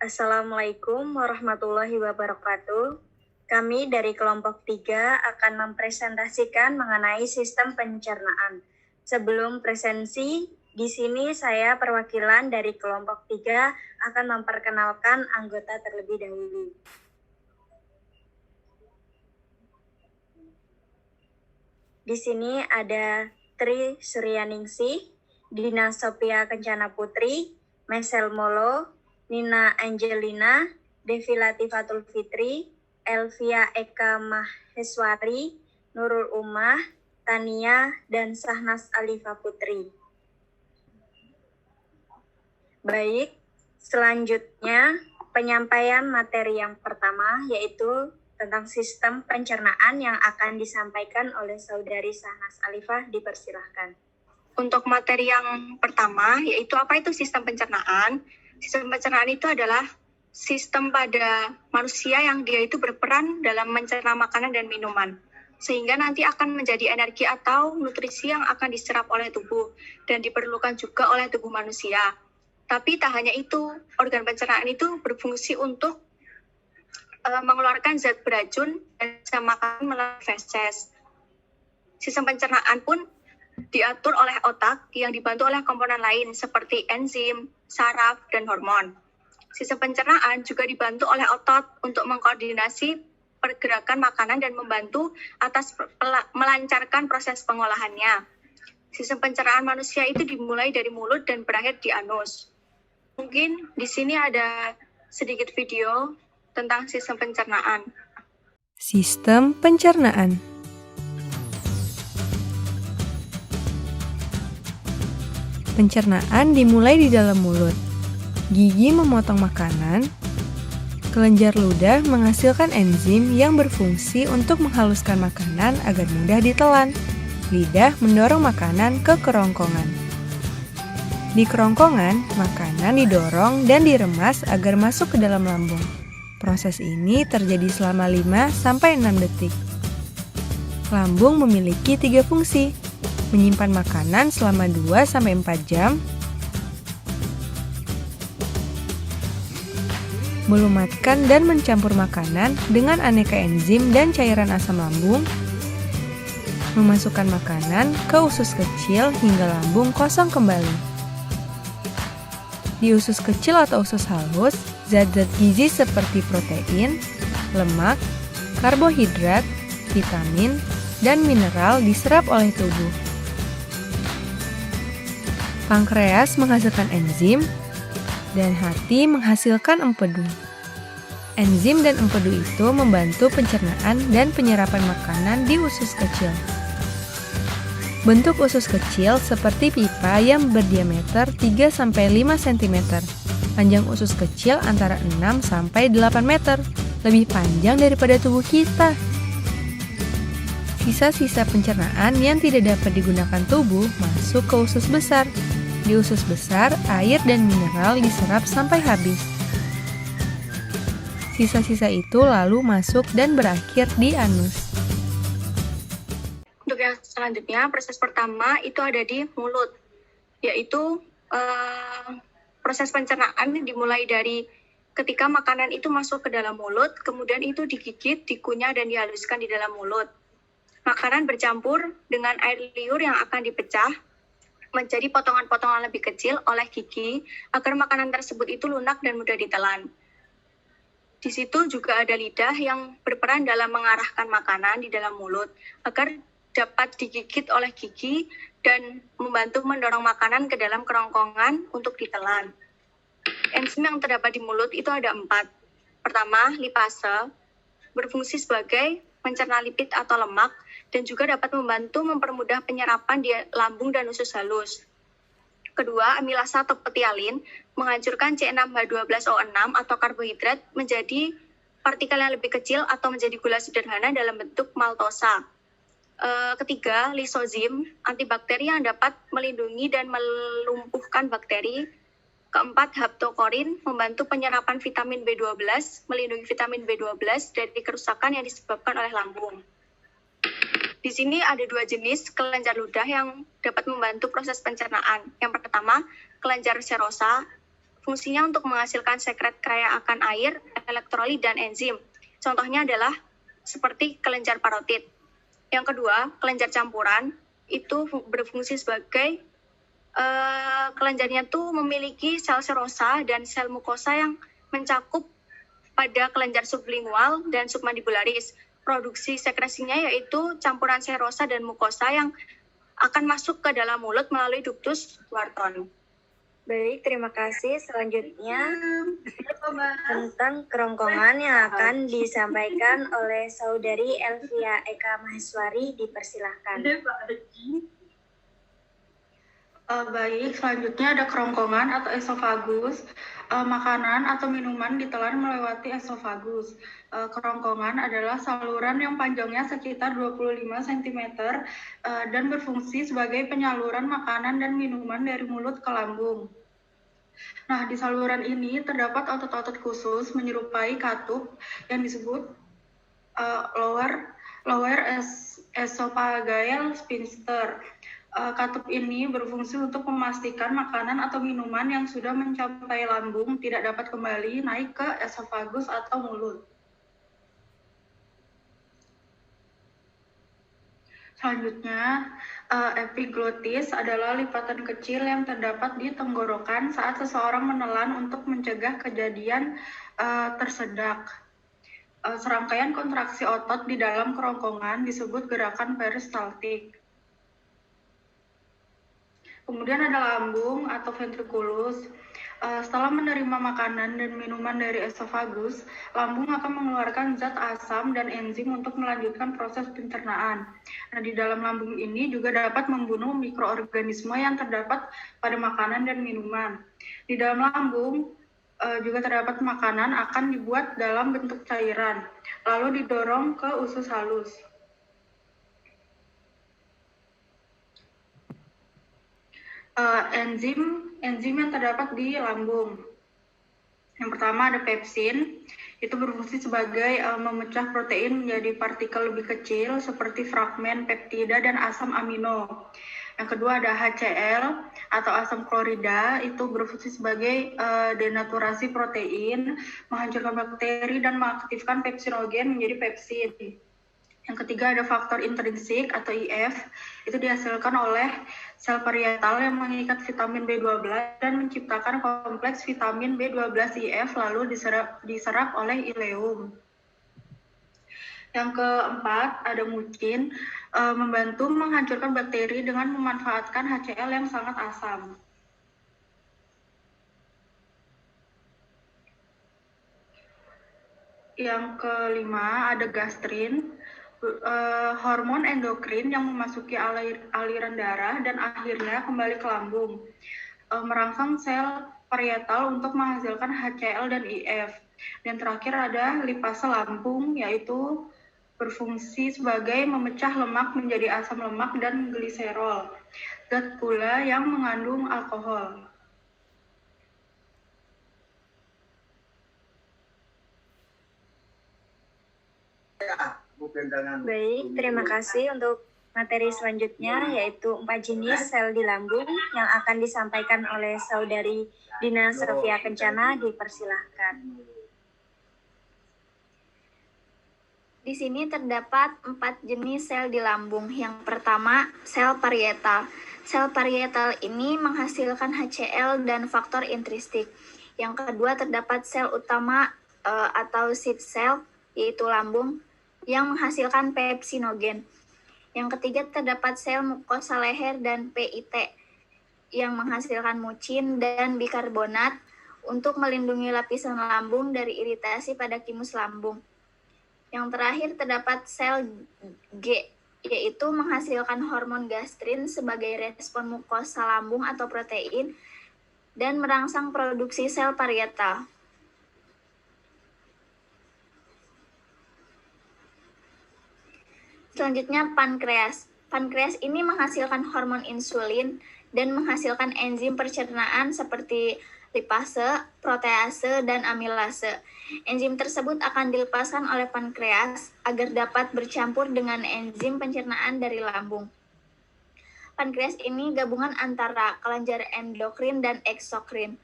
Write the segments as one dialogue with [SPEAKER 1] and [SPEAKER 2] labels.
[SPEAKER 1] Assalamualaikum warahmatullahi wabarakatuh. Kami dari kelompok 3 akan mempresentasikan mengenai sistem pencernaan. Sebelum presensi, di sini saya perwakilan dari kelompok 3 akan memperkenalkan anggota terlebih dahulu. Di sini ada Tri Suryaningsih, Dina Sophia Kencana Putri, Mesel Molo, Nina Angelina, Devi Latifatul Fitri, Elvia Eka Maheswari, Nurul Umah, Tania, dan Sahnas Alifa Putri. Baik, selanjutnya penyampaian materi yang pertama yaitu tentang sistem pencernaan yang akan disampaikan oleh Saudari Sahnas Alifah. Dipersilahkan.
[SPEAKER 2] Untuk materi yang pertama, yaitu apa itu sistem pencernaan. Sistem pencernaan itu adalah sistem pada manusia yang dia itu berperan dalam mencerna makanan dan minuman. Sehingga nanti akan menjadi energi atau nutrisi yang akan diserap oleh tubuh dan diperlukan juga oleh tubuh manusia. Tapi tak hanya itu, organ pencernaan itu berfungsi untuk mengeluarkan zat beracun dan bisa makan melalui feses. Sistem pencernaan pun diatur oleh otak yang dibantu oleh komponen lain seperti enzim, saraf, dan hormon. Sistem pencernaan juga dibantu oleh otot untuk mengkoordinasi pergerakan makanan dan membantu atas melancarkan proses pengolahannya. Sistem pencernaan manusia itu dimulai dari mulut dan berakhir di anus. Mungkin di sini ada sedikit video tentang sistem pencernaan.
[SPEAKER 3] Sistem pencernaan. Pencernaan dimulai di dalam mulut. Gigi memotong makanan. Kelenjar ludah menghasilkan enzim yang berfungsi untuk menghaluskan makanan agar mudah ditelan. Lidah mendorong makanan ke kerongkongan. Di kerongkongan, makanan didorong dan diremas agar masuk ke dalam lambung. Proses ini terjadi selama 5-6 detik. Lambung memiliki 3 fungsi. Menyimpan makanan selama 2-4 jam, melumatkan dan mencampur makanan dengan aneka enzim dan cairan asam lambung, memasukkan makanan ke usus kecil hingga lambung kosong kembali. Di usus kecil atau usus halus, zat-zat gizi seperti protein, lemak, karbohidrat, vitamin, dan mineral diserap oleh tubuh. Pankreas menghasilkan enzim, dan hati menghasilkan empedu. Enzim dan empedu itu membantu pencernaan dan penyerapan makanan di usus kecil. Bentuk usus kecil seperti pipa yang berdiameter 3-5 cm. Panjang usus kecil antara 6-8 meter, lebih panjang daripada tubuh kita. Sisa-sisa pencernaan yang tidak dapat digunakan tubuh masuk ke usus besar. Di usus besar, air dan mineral diserap sampai habis. Sisa-sisa itu lalu masuk dan berakhir di anus.
[SPEAKER 2] Untuk yang selanjutnya, proses pertama itu ada di mulut, yaitu proses pencernaan dimulai dari ketika makanan itu masuk ke dalam mulut, kemudian itu digigit, dikunyah, dan dihaluskan di dalam mulut. Makanan bercampur dengan air liur yang akan dipecah menjadi potongan-potongan lebih kecil oleh gigi agar makanan tersebut itu lunak dan mudah ditelan. Di situ juga ada lidah yang berperan dalam mengarahkan makanan di dalam mulut agar dapat digigit oleh gigi dan membantu mendorong makanan ke dalam kerongkongan untuk ditelan. Enzim yang terdapat di mulut itu ada 4. Pertama, lipase, berfungsi sebagai mencerna lipid atau lemak dan juga dapat membantu mempermudah penyerapan di lambung dan usus halus. Kedua, amilasa atau petialin menghancurkan C6H12O6 atau karbohidrat menjadi partikel yang lebih kecil atau menjadi gula sederhana dalam bentuk maltosa. Ketiga, lisozim, antibakteri yang dapat melindungi dan melumpuhkan bakteri. Keempat, haptokorin, membantu penyerapan vitamin B12, melindungi vitamin B12 dari kerusakan yang disebabkan oleh lambung. Di sini ada 2 jenis kelenjar ludah yang dapat membantu proses pencernaan. Yang pertama, kelenjar serosa. fungsinya untuk menghasilkan sekret kaya akan air, elektrolit, dan enzim. Contohnya adalah seperti kelenjar parotid. Yang kedua, kelenjar campuran itu berfungsi sebagai kelenjarnya tuh memiliki sel serosa dan sel mukosa yang mencakup pada kelenjar sublingual dan submandibularis. Produksi sekresinya yaitu campuran serosa dan mukosa yang akan masuk ke dalam mulut melalui ductus Wharton.
[SPEAKER 1] Baik, terima kasih. Selanjutnya tentang kerongkongan yang akan disampaikan oleh Saudari Elvia Eka Maheswari, dipersilahkan.
[SPEAKER 4] Baik, selanjutnya ada kerongkongan atau esofagus. Makanan atau minuman ditelan melewati esofagus. Kerongkongan adalah saluran yang panjangnya sekitar 25 cm dan berfungsi sebagai penyaluran makanan dan minuman dari mulut ke lambung. Nah, di saluran ini terdapat otot-otot khusus menyerupai katup yang disebut lower esophageal sphincter. Katup ini berfungsi untuk memastikan makanan atau minuman yang sudah mencapai lambung tidak dapat kembali naik ke esofagus atau mulut. Selanjutnya, epiglotis adalah lipatan kecil yang terdapat di tenggorokan saat seseorang menelan untuk mencegah kejadian tersedak. Serangkaian kontraksi otot di dalam kerongkongan disebut gerakan peristaltik. Kemudian ada lambung atau ventriculus. Setelah menerima makanan dan minuman dari esofagus, lambung akan mengeluarkan zat asam dan enzim untuk melanjutkan proses pencernaan. Nah, di dalam lambung ini juga dapat membunuh mikroorganisme yang terdapat pada makanan dan minuman. Di dalam lambung juga terdapat makanan akan dibuat dalam bentuk cairan, lalu didorong ke usus halus. Enzim yang terdapat di lambung. Yang pertama ada pepsin, itu berfungsi sebagai memecah protein menjadi partikel lebih kecil seperti fragmen peptida dan asam amino. Yang kedua ada HCl atau asam klorida, itu berfungsi sebagai denaturasi protein, menghancurkan bakteri dan mengaktifkan pepsinogen menjadi pepsin. Yang ketiga ada faktor intrinsik atau IF, itu dihasilkan oleh sel parietal yang mengikat vitamin B12 dan menciptakan kompleks vitamin B12IF lalu diserap oleh ileum. Yang keempat ada mucin, membantu menghancurkan bakteri dengan memanfaatkan HCl yang sangat asam. Yang kelima ada gastrin, hormon endokrin yang memasuki aliran darah dan akhirnya kembali ke lambung, merangsang sel parietal untuk menghasilkan HCl dan IF. Dan terakhir ada lipase lambung, yaitu berfungsi sebagai memecah lemak menjadi asam lemak dan gliserol, zat gula yang mengandung alkohol.
[SPEAKER 1] Baik, terima kasih untuk materi selanjutnya, yaitu 4 jenis sel di lambung yang akan disampaikan oleh Saudari Dina Sofia Kencana, dipersilahkan.
[SPEAKER 5] Di sini terdapat 4 jenis sel di lambung. Yang pertama, sel parietal. Sel parietal ini menghasilkan HCl dan faktor intrinsik. Yang kedua, terdapat sel utama atau seed cell, yaitu lambung, yang menghasilkan pepsinogen. Yang ketiga, terdapat sel mukosa leher dan PIT yang menghasilkan mucin dan bikarbonat untuk melindungi lapisan lambung dari iritasi pada kimus lambung. Yang terakhir, terdapat sel G, yaitu menghasilkan hormon gastrin sebagai respon mukosa lambung atau protein dan merangsang produksi sel parietal. Selanjutnya, pankreas. Pankreas ini menghasilkan hormon insulin dan menghasilkan enzim pencernaan seperti lipase, protease, dan amilase. Enzim tersebut akan dilepaskan oleh pankreas agar dapat bercampur dengan enzim pencernaan dari lambung. Pankreas ini gabungan antara kelenjar endokrin dan eksokrin.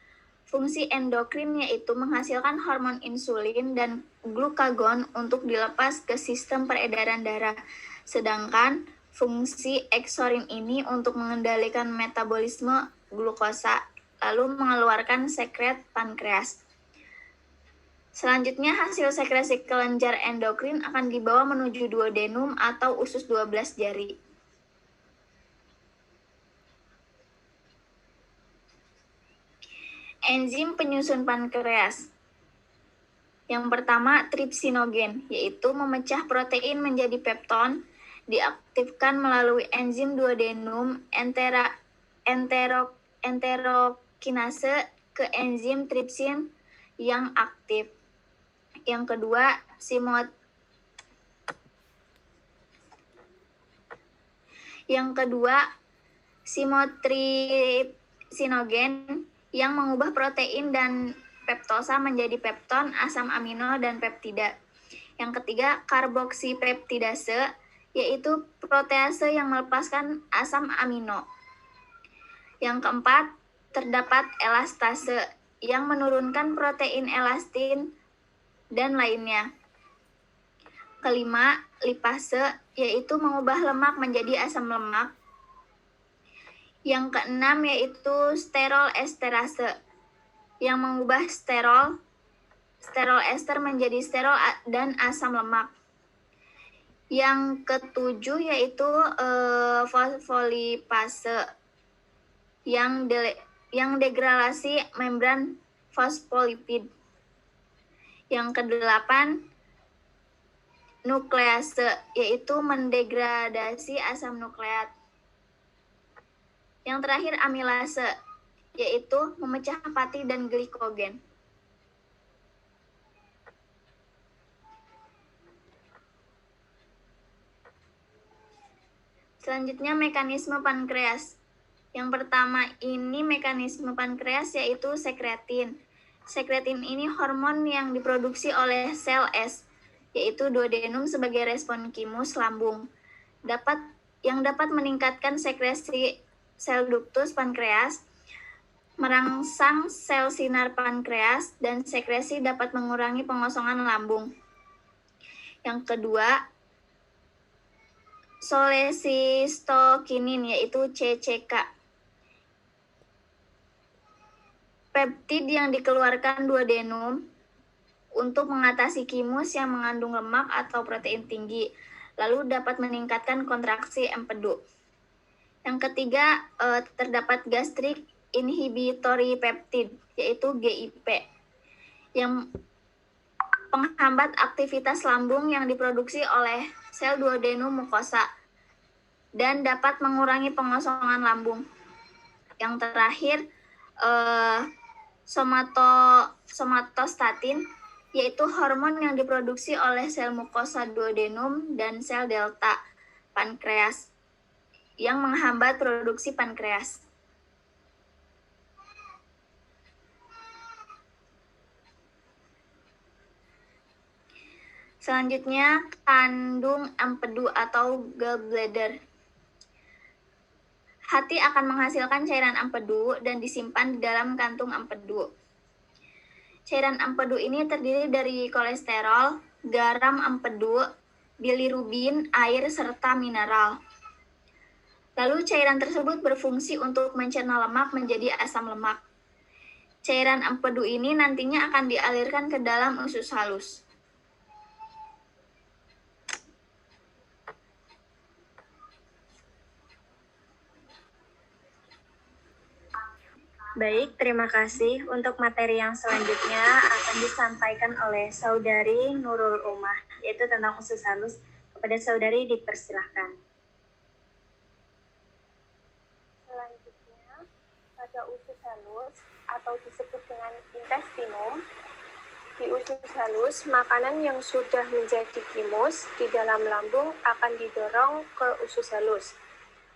[SPEAKER 5] Fungsi endokrin yaitu menghasilkan hormon insulin dan glukagon untuk dilepas ke sistem peredaran darah. Sedangkan fungsi eksorin ini untuk mengendalikan metabolisme glukosa, lalu mengeluarkan sekret pankreas. Selanjutnya, hasil sekresi kelenjar endokrin akan dibawa menuju duodenum atau usus 12 jari. Enzim penyusun pankreas. Yang pertama, tripsinogen, yaitu memecah protein menjadi pepton, diaktifkan melalui enzim duodenum enterokinase ke enzim tripsin yang aktif. Yang kedua, simotripsinogen yang mengubah protein dan peptosa menjadi pepton, asam amino, dan peptida. Yang ketiga, karboksipeptidase, yaitu protease yang melepaskan asam amino. Yang keempat, terdapat elastase yang menurunkan protein elastin dan lainnya. Kelima, lipase, yaitu mengubah lemak menjadi asam lemak. Yang keenam yaitu sterol esterase yang mengubah sterol ester menjadi sterol dan asam lemak. Yang ketujuh yaitu fosfolipase yang degradasi membran fosfolipid. Yang kedelapan, nuklease, yaitu mendegradasi asam nukleat. Yang terakhir, amilase, yaitu memecah pati dan glikogen. Selanjutnya, mekanisme pankreas. Yang pertama ini mekanisme pankreas yaitu sekretin. Sekretin ini hormon yang diproduksi oleh sel S, yaitu duodenum sebagai respon kimus lambung. Yang dapat meningkatkan sekresi sel ductus pankreas, merangsang sel sinar pankreas, dan sekresi dapat mengurangi pengosongan lambung. Yang kedua, cholecystokinin yaitu CCK. Peptid yang dikeluarkan duodenum untuk mengatasi kimus yang mengandung lemak atau protein tinggi, lalu dapat meningkatkan kontraksi empedu. Yang ketiga, terdapat gastric inhibitory peptide, yaitu GIP, yang penghambat aktivitas lambung yang diproduksi oleh sel duodenum mukosa dan dapat mengurangi pengosongan lambung. Yang terakhir, somatostatin, yaitu hormon yang diproduksi oleh sel mukosa duodenum dan sel delta pankreas yang menghambat produksi pankreas. Selanjutnya, kandung empedu atau gallbladder. Hati akan menghasilkan cairan empedu dan disimpan di dalam kantung empedu. Cairan empedu ini terdiri dari kolesterol, garam empedu, bilirubin, air, serta mineral. Lalu cairan tersebut berfungsi untuk mencerna lemak menjadi asam lemak. Cairan empedu ini nantinya akan dialirkan ke dalam usus halus.
[SPEAKER 1] Baik, terima kasih. Untuk materi yang selanjutnya akan disampaikan oleh Saudari Nurul Umah, yaitu tentang usus halus. Kepada Saudari dipersilahkan.
[SPEAKER 6] Selanjutnya, pada usus halus atau disebut dengan intestinum, di usus halus, makanan yang sudah menjadi kimus di dalam lambung akan didorong ke usus halus.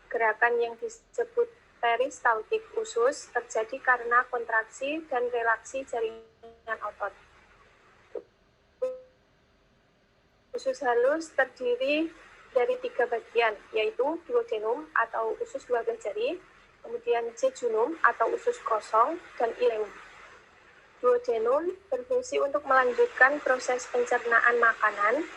[SPEAKER 6] Gerakan yang disebut peristaltik usus terjadi karena kontraksi dan relaksi jaringan otot. Usus halus terdiri dari 3 bagian, yaitu duodenum atau usus 12 jari, kemudian jejunum atau usus kosong, dan ileum. Duodenum berfungsi untuk melanjutkan proses pencernaan makanan.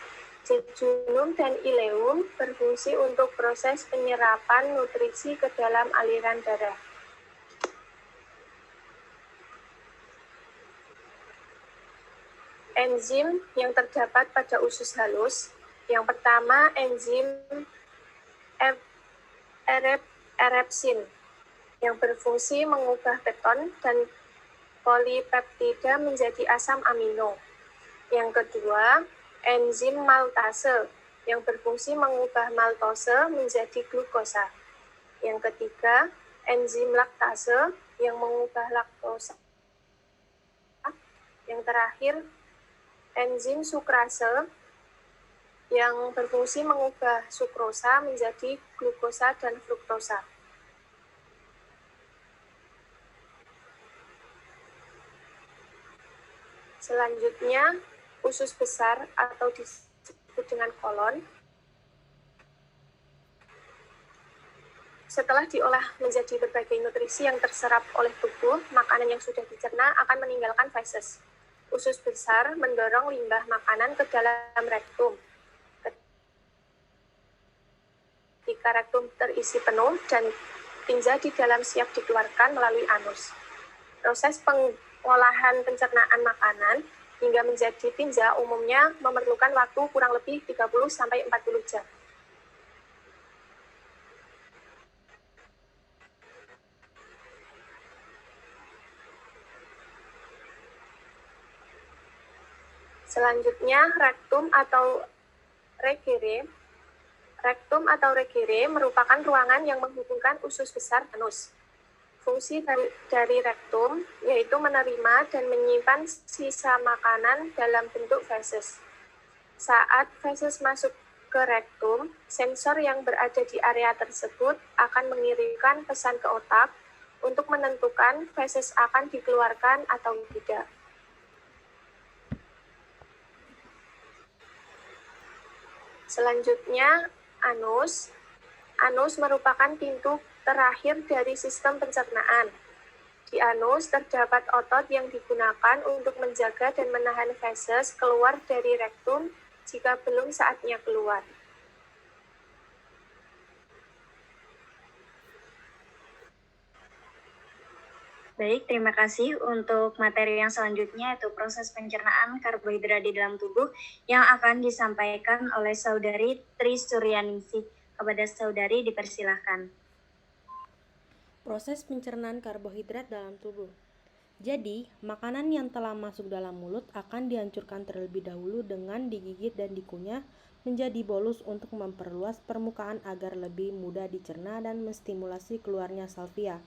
[SPEAKER 6] Jejunum dan ileum berfungsi untuk proses penyerapan nutrisi ke dalam aliran darah. Enzim yang terdapat pada usus halus. Yang pertama, enzim erepsin yang berfungsi mengubah keton dan polipeptida menjadi asam amino. Yang kedua, enzim maltase yang berfungsi mengubah maltose menjadi glukosa. Yang ketiga, enzim laktase yang mengubah laktosa. Yang terakhir, enzim sukrase yang berfungsi mengubah sukrosa menjadi glukosa dan fruktosa. Selanjutnya, usus besar atau disebut dengan kolon. Setelah diolah menjadi berbagai nutrisi yang terserap oleh tubuh, makanan yang sudah dicerna akan meninggalkan feses. Usus besar mendorong limbah makanan ke dalam rektum. Ketika rektum terisi penuh dan tinja di dalam siap dikeluarkan melalui anus. Proses pengolahan pencernaan makanan hingga menjadi tinja umumnya memerlukan waktu kurang lebih 30-40 jam. Selanjutnya, rektum atau regere. Rektum atau regere merupakan ruangan yang menghubungkan usus besar dan anus. Fungsi dari rektum yaitu menerima dan menyimpan sisa makanan dalam bentuk feses. Saat feses masuk ke rektum, sensor yang berada di area tersebut akan mengirimkan pesan ke otak untuk menentukan feses akan dikeluarkan atau tidak. Selanjutnya, anus. Anus merupakan pintu terakhir dari sistem pencernaan. Di anus terdapat otot yang digunakan untuk menjaga dan menahan feses keluar dari rektum jika belum saatnya keluar.
[SPEAKER 1] Baik, terima kasih. Untuk materi yang selanjutnya yaitu proses pencernaan karbohidrat di dalam tubuh yang akan disampaikan oleh Saudari Tri Suryaningsih. Kepada Saudari dipersilahkan.
[SPEAKER 7] Proses pencernaan karbohidrat dalam tubuh. Jadi, makanan yang telah masuk dalam mulut akan dihancurkan terlebih dahulu dengan digigit dan dikunyah menjadi bolus untuk memperluas permukaan agar lebih mudah dicerna dan menstimulasi keluarnya salvia.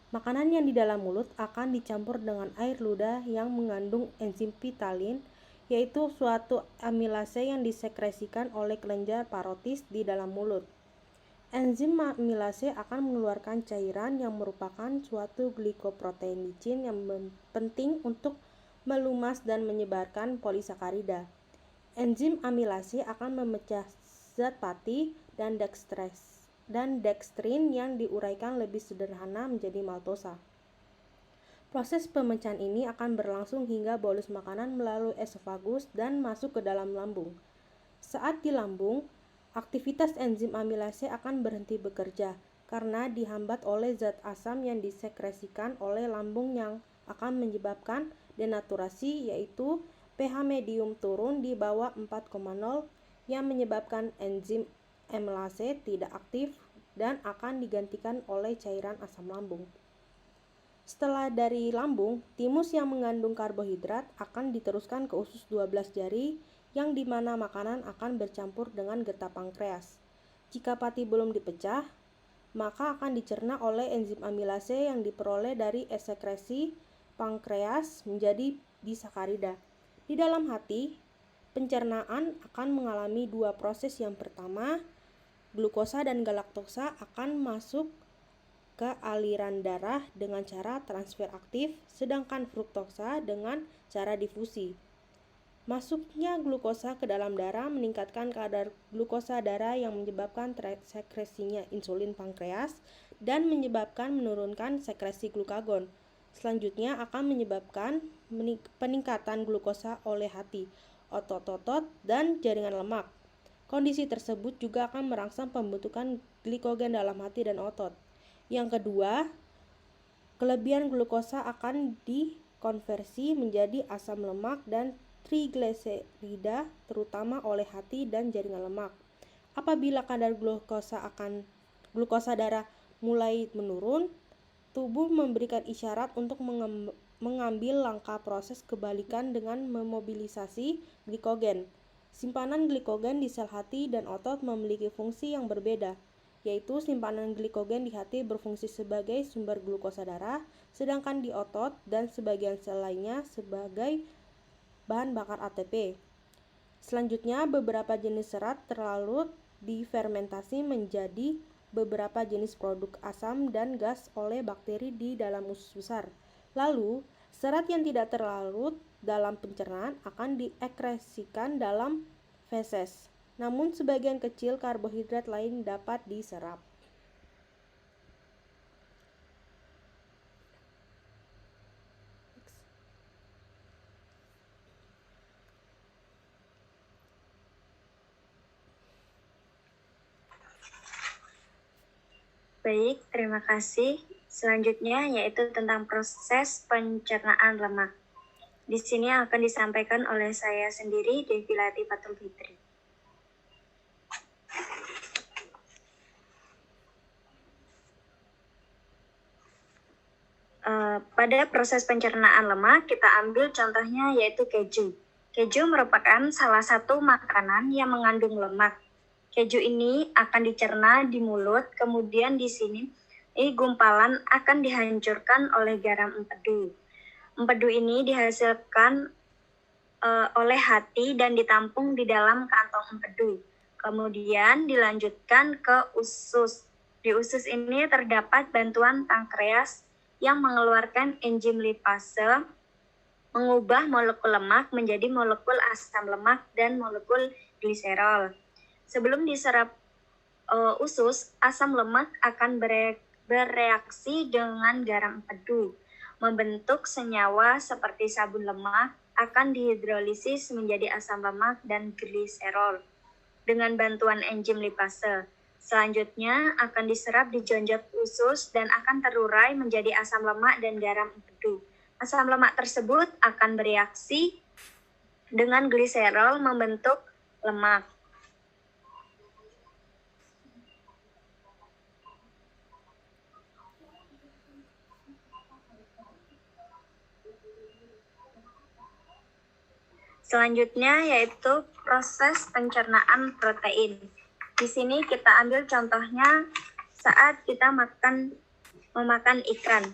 [SPEAKER 7] Makanan yang di dalam mulut akan dicampur dengan air ludah yang mengandung enzim pitalin, yaitu suatu amilase yang disekresikan oleh kelenjar parotis di dalam mulut. Enzim amilase akan mengeluarkan cairan yang merupakan suatu glikoprotein licin yang penting untuk melumas dan menyebarkan polisakarida. Enzim amilase akan memecah zat pati dan dextrin yang diuraikan lebih sederhana menjadi maltosa. Proses pemecahan ini akan berlangsung hingga bolus makanan melalui esofagus dan masuk ke dalam lambung. Saat di lambung, aktivitas enzim amilase akan berhenti bekerja karena dihambat oleh zat asam yang disekresikan oleh lambung yang akan menyebabkan denaturasi, yaitu pH medium turun di bawah 4,0 yang menyebabkan enzim amilase tidak aktif dan akan digantikan oleh cairan asam lambung. Setelah dari lambung, timus yang mengandung karbohidrat akan diteruskan ke usus 12 jari yang dimana makanan akan bercampur dengan getah pankreas. Jika pati belum dipecah, maka akan dicerna oleh enzim amilase yang diperoleh dari sekresi pankreas menjadi disakarida. Di dalam hati, pencernaan akan mengalami dua proses. Yang pertama, glukosa dan galaktosa akan masuk ke aliran darah dengan cara transfer aktif, sedangkan fruktosa dengan cara difusi. Masuknya glukosa ke dalam darah meningkatkan kadar glukosa darah yang menyebabkan sekresinya insulin pankreas dan menyebabkan menurunkan sekresi glukagon. Selanjutnya akan menyebabkan peningkatan glukosa oleh hati, otot-otot, dan jaringan lemak. Kondisi tersebut juga akan merangsang pembentukan glikogen dalam hati dan otot. Yang kedua, kelebihan glukosa akan dikonversi menjadi asam lemak dan trigliserida terutama oleh hati dan jaringan lemak. Apabila kadar glukosa darah mulai menurun, tubuh memberikan isyarat untuk mengambil langkah proses kebalikan dengan memobilisasi glikogen. Simpanan glikogen di sel hati dan otot memiliki fungsi yang berbeda, yaitu simpanan glikogen di hati berfungsi sebagai sumber glukosa darah, sedangkan di otot dan sebagian sel lainnya sebagai bahan bakar ATP. Selanjutnya, beberapa jenis serat terlarut difermentasi menjadi beberapa jenis produk asam dan gas oleh bakteri di dalam usus besar. Lalu, serat yang tidak terlarut dalam pencernaan akan diekskresikan dalam feses. Namun, sebagian kecil karbohidrat lain dapat diserap.
[SPEAKER 1] Baik, terima kasih. Selanjutnya yaitu tentang proses pencernaan lemak. Di sini akan disampaikan oleh saya sendiri, Devi Lati Fatul Fitri. Pada proses pencernaan lemak, kita ambil contohnya yaitu keju. Keju merupakan salah satu makanan yang mengandung lemak. Keju ini akan dicerna di mulut, kemudian di sini gumpalan akan dihancurkan oleh garam empedu. Empedu ini dihasilkan oleh hati dan ditampung di dalam kantong empedu. Kemudian dilanjutkan ke usus. Di usus ini terdapat bantuan pankreas yang mengeluarkan enzim lipase, mengubah molekul lemak menjadi molekul asam lemak dan molekul gliserol. Sebelum diserap usus, asam lemak akan bereaksi dengan garam empedu, membentuk senyawa seperti sabun lemak, akan dihidrolisis menjadi asam lemak dan gliserol dengan bantuan enzim lipase. Selanjutnya akan diserap di jonjot usus dan akan terurai menjadi asam lemak dan garam empedu. Asam lemak tersebut akan bereaksi dengan gliserol membentuk lemak. Selanjutnya yaitu proses pencernaan protein. Di sini kita ambil contohnya saat kita memakan ikan.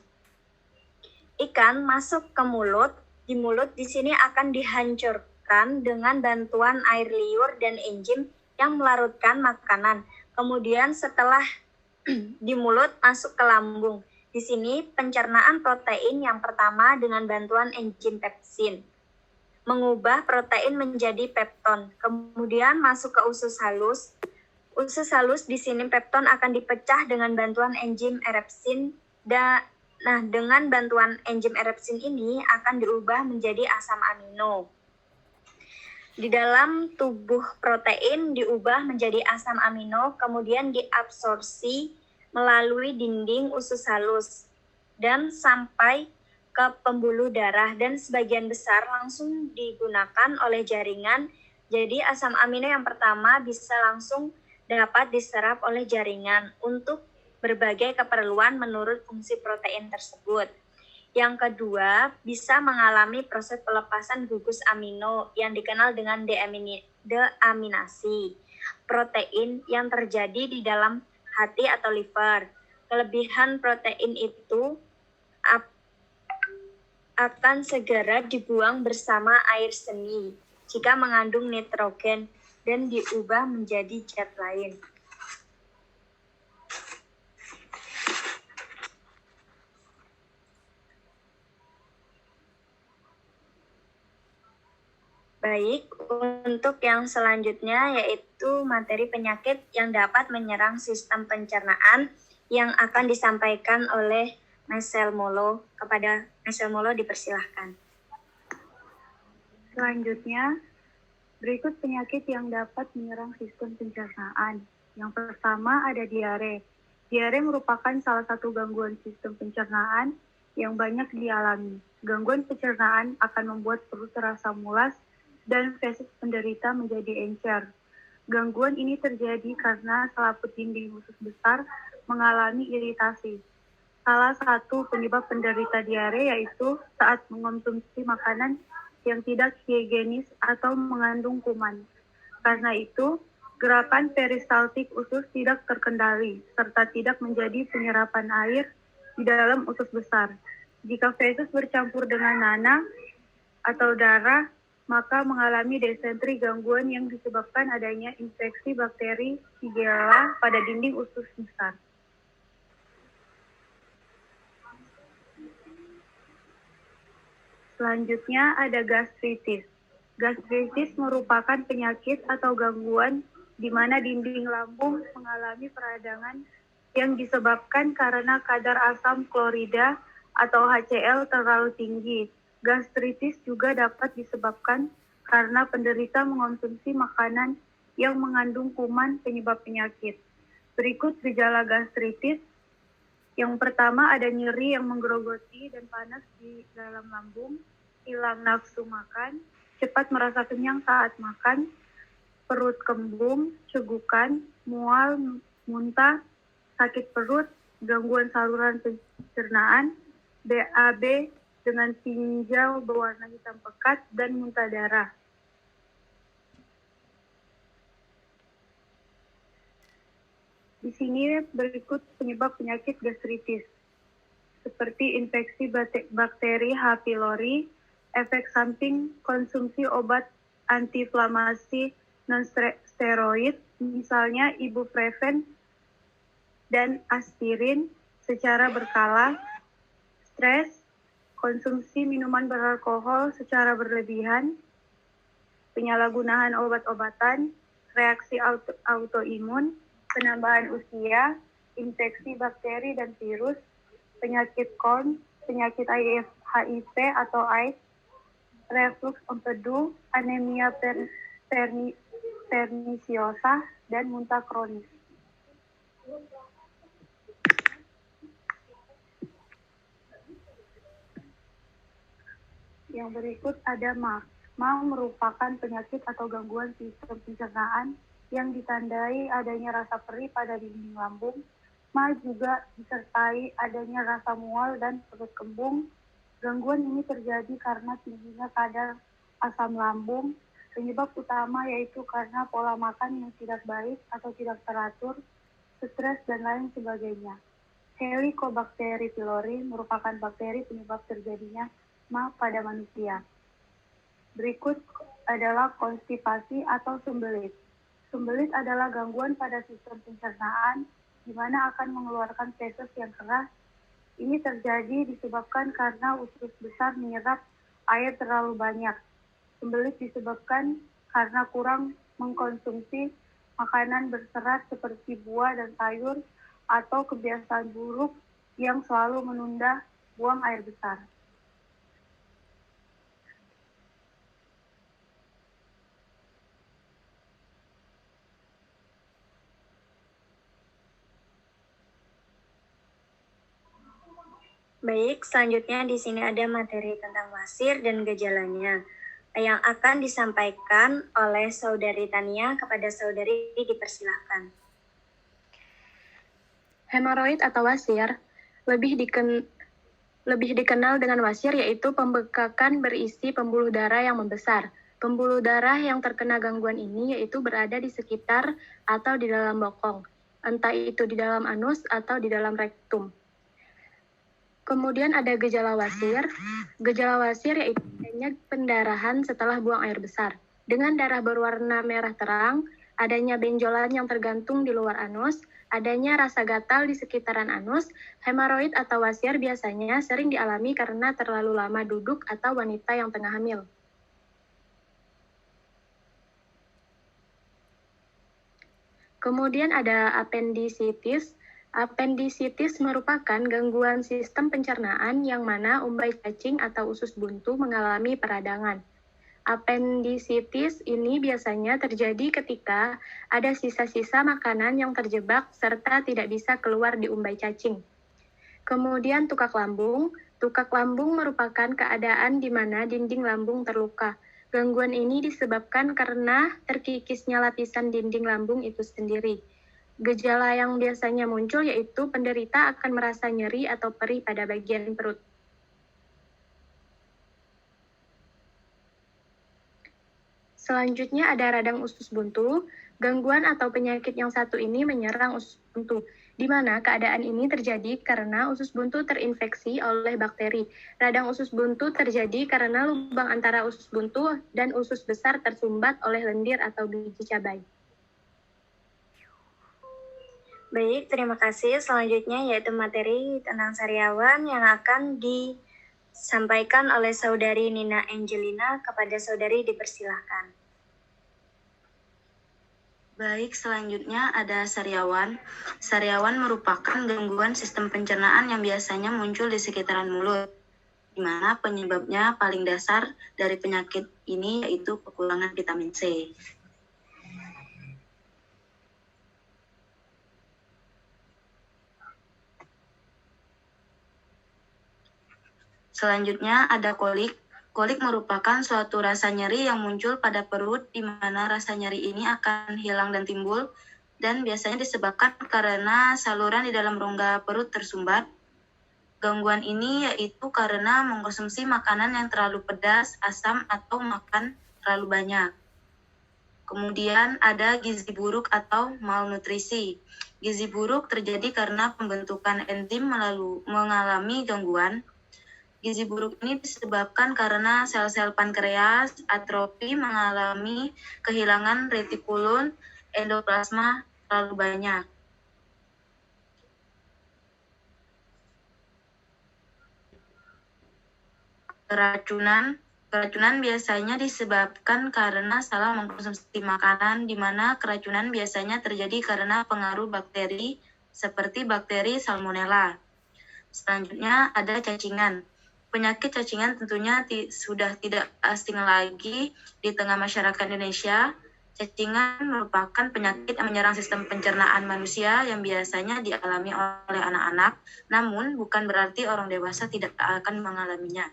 [SPEAKER 1] Ikan masuk ke mulut, di mulut di sini akan dihancurkan dengan bantuan air liur dan enzim yang melarutkan makanan. Kemudian setelah di mulut masuk ke lambung. Di sini pencernaan protein yang pertama dengan bantuan enzim pepsin, mengubah protein menjadi pepton. Kemudian masuk ke usus halus. Usus halus di sini pepton akan dipecah dengan bantuan enzim erepsin. Dengan bantuan enzim erepsin ini akan diubah menjadi asam amino. Di dalam tubuh protein diubah menjadi asam amino, kemudian diabsorpsi melalui dinding usus halus dan sampai ke pembuluh darah dan sebagian besar langsung digunakan oleh jaringan. Jadi asam amino yang pertama bisa langsung dapat diserap oleh jaringan untuk berbagai keperluan menurut fungsi protein tersebut. Yang kedua, bisa mengalami proses pelepasan gugus amino yang dikenal dengan deaminasi protein yang terjadi di dalam hati atau liver. Kelebihan protein itu akan segera dibuang bersama air seni jika mengandung nitrogen dan diubah menjadi zat lain. Baik, untuk yang selanjutnya yaitu materi penyakit yang dapat menyerang sistem pencernaan yang akan disampaikan oleh Michelle Molo. Kepada Michelle Molo dipersilahkan.
[SPEAKER 8] Selanjutnya, berikut penyakit yang dapat menyerang sistem pencernaan. Yang pertama ada diare. Diare merupakan salah satu gangguan sistem pencernaan yang banyak dialami. Gangguan pencernaan akan membuat perut terasa mulas dan feses penderita menjadi encer. Gangguan ini terjadi karena selaput dinding usus besar mengalami iritasi. Salah satu penyebab penderita diare yaitu saat mengonsumsi makanan yang tidak higienis atau mengandung kuman. Karena itu, gerakan peristaltik usus tidak terkendali serta tidak menjadi penyerapan air di dalam usus besar. Jika feses bercampur dengan nanah atau darah, maka mengalami desentri, gangguan yang disebabkan adanya infeksi bakteri Shigella pada dinding usus besar. Selanjutnya ada gastritis. Gastritis merupakan penyakit atau gangguan di mana dinding lambung mengalami peradangan yang disebabkan karena kadar asam klorida atau HCl terlalu tinggi. Gastritis juga dapat disebabkan karena penderita mengonsumsi makanan yang mengandung kuman penyebab penyakit. Berikut gejala gastritis. Yang pertama ada nyeri yang menggerogoti dan panas di dalam lambung, hilang nafsu makan, cepat merasa kenyang saat makan, perut kembung, cegukan, mual, muntah, sakit perut, gangguan saluran pencernaan, BAB dengan tinjau berwarna hitam pekat, dan muntah darah. Di sini berikut penyebab penyakit gastritis, seperti infeksi bakteri H. pylori, efek samping konsumsi obat antiinflamasi non-steroid, misalnya ibuprofen dan aspirin secara berkala, stres, konsumsi minuman beralkohol secara berlebihan, penyalahgunaan obat-obatan, reaksi autoimun, penambahan usia, infeksi bakteri dan virus, penyakit Crohn, penyakit HIV atau AIDS, reflux empedu, anemia perniciosa, dan muntah kronis. Yang berikut ada MA. MA merupakan penyakit atau gangguan sistem pencernaan yang ditandai adanya rasa perih pada dinding lambung. MA juga disertai adanya rasa mual dan perut kembung. Gangguan ini terjadi karena tingginya kadar asam lambung. Penyebab utama yaitu karena pola makan yang tidak baik atau tidak teratur, stres, dan lain sebagainya. Helicobacter pylori merupakan bakteri penyebab terjadinya MA pada manusia. Berikut adalah konstipasi atau sembelit. Sembelit adalah gangguan pada sistem pencernaan di mana akan mengeluarkan feses yang keras. Ini terjadi disebabkan karena usus besar menyerap air terlalu banyak. Sembelit disebabkan karena kurang mengkonsumsi makanan berserat seperti buah dan sayur atau kebiasaan buruk yang selalu menunda buang air besar.
[SPEAKER 1] Baik, selanjutnya di sini ada materi tentang wasir dan gejalanya yang akan disampaikan oleh Saudari Tania. Kepada Saudari dipersilahkan.
[SPEAKER 2] Hemoroid atau wasir lebih dikenal dengan wasir, yaitu pembekakan berisi pembuluh darah yang membesar. Pembuluh darah yang terkena gangguan ini yaitu berada di sekitar atau di dalam bokong, entah itu di dalam anus atau di dalam rektum. Kemudian ada gejala wasir. Gejala wasir yaitu adanya pendarahan setelah buang air besar. Dengan darah berwarna merah terang, adanya benjolan yang tergantung di luar anus, adanya rasa gatal di sekitaran anus. Hemoroid atau wasir biasanya sering dialami karena terlalu lama duduk atau wanita yang tengah hamil. Kemudian ada appendicitis.
[SPEAKER 9] Apendisitis merupakan gangguan sistem pencernaan yang mana umbai cacing atau usus buntu mengalami peradangan. Apendisitis ini biasanya terjadi ketika ada sisa-sisa makanan yang terjebak serta tidak bisa keluar di umbai cacing. Kemudian tukak lambung. Tukak lambung merupakan keadaan di mana dinding lambung terluka. Gangguan ini disebabkan karena terkikisnya lapisan dinding lambung itu sendiri. Gejala yang biasanya muncul yaitu penderita akan merasa nyeri atau perih pada bagian perut. Selanjutnya ada radang usus buntu. Gangguan atau penyakit yang satu ini menyerang usus buntu, di mana keadaan ini terjadi karena usus buntu terinfeksi oleh bakteri. Radang usus buntu terjadi karena lubang antara usus buntu dan usus besar tersumbat oleh lendir atau biji cabai.
[SPEAKER 1] Baik, terima kasih. Selanjutnya yaitu materi tentang sariawan yang akan disampaikan oleh Saudari Nina Angelina. Kepada Saudari dipersilahkan.
[SPEAKER 10] Baik, selanjutnya ada sariawan. Sariawan merupakan gangguan sistem pencernaan yang biasanya muncul di sekitaran mulut, di mana penyebabnya paling dasar dari penyakit ini yaitu kekurangan vitamin C. Selanjutnya ada kolik. Kolik merupakan suatu rasa nyeri yang muncul pada perut di mana rasa nyeri ini akan hilang dan timbul dan biasanya disebabkan karena saluran di dalam rongga perut tersumbat. Gangguan ini yaitu karena mengkonsumsi makanan yang terlalu pedas, asam, atau makan terlalu banyak. Kemudian ada gizi buruk atau malnutrisi. Gizi buruk terjadi karena pembentukan enzim mengalami gangguan. Gizi buruk ini disebabkan karena sel-sel pankreas atrofi mengalami kehilangan retikulum endoplasma terlalu banyak. Keracunan biasanya disebabkan karena salah mengkonsumsi makanan, di mana keracunan biasanya terjadi karena pengaruh bakteri seperti bakteri Salmonella. Selanjutnya ada cacingan. Penyakit cacingan tentunya sudah tidak asing lagi di tengah masyarakat Indonesia. Cacingan merupakan penyakit yang menyerang sistem pencernaan manusia yang biasanya dialami oleh anak-anak, namun bukan berarti orang dewasa tidak akan mengalaminya.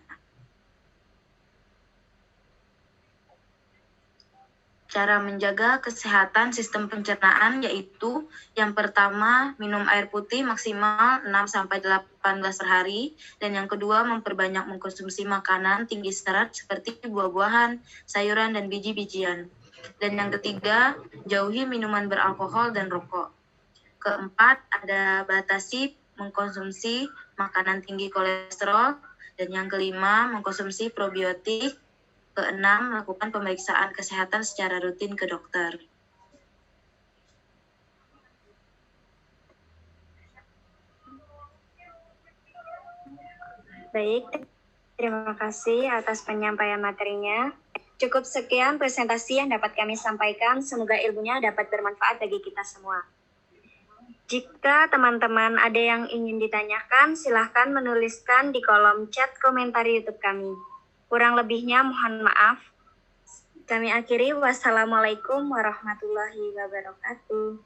[SPEAKER 10] Cara menjaga kesehatan sistem pencernaan yaitu yang pertama, minum air putih maksimal 6-18 per hari, dan yang kedua, memperbanyak mengkonsumsi makanan tinggi serat seperti buah-buahan, sayuran, dan biji-bijian. Dan yang ketiga, jauhi minuman beralkohol dan rokok. Keempat, ada batasi mengkonsumsi makanan tinggi kolesterol, dan yang kelima, mengkonsumsi probiotik. Keenam, melakukan pemeriksaan kesehatan secara rutin ke dokter.
[SPEAKER 1] Baik, terima kasih atas penyampaian materinya. Cukup sekian presentasi yang dapat kami sampaikan. Semoga ilmunya dapat bermanfaat bagi kita semua. Jika teman-teman ada yang ingin ditanyakan, silahkan menuliskan di kolom chat komentar YouTube kami. Kurang lebihnya mohon maaf. Kami akhiri. Wassalamualaikum warahmatullahi wabarakatuh.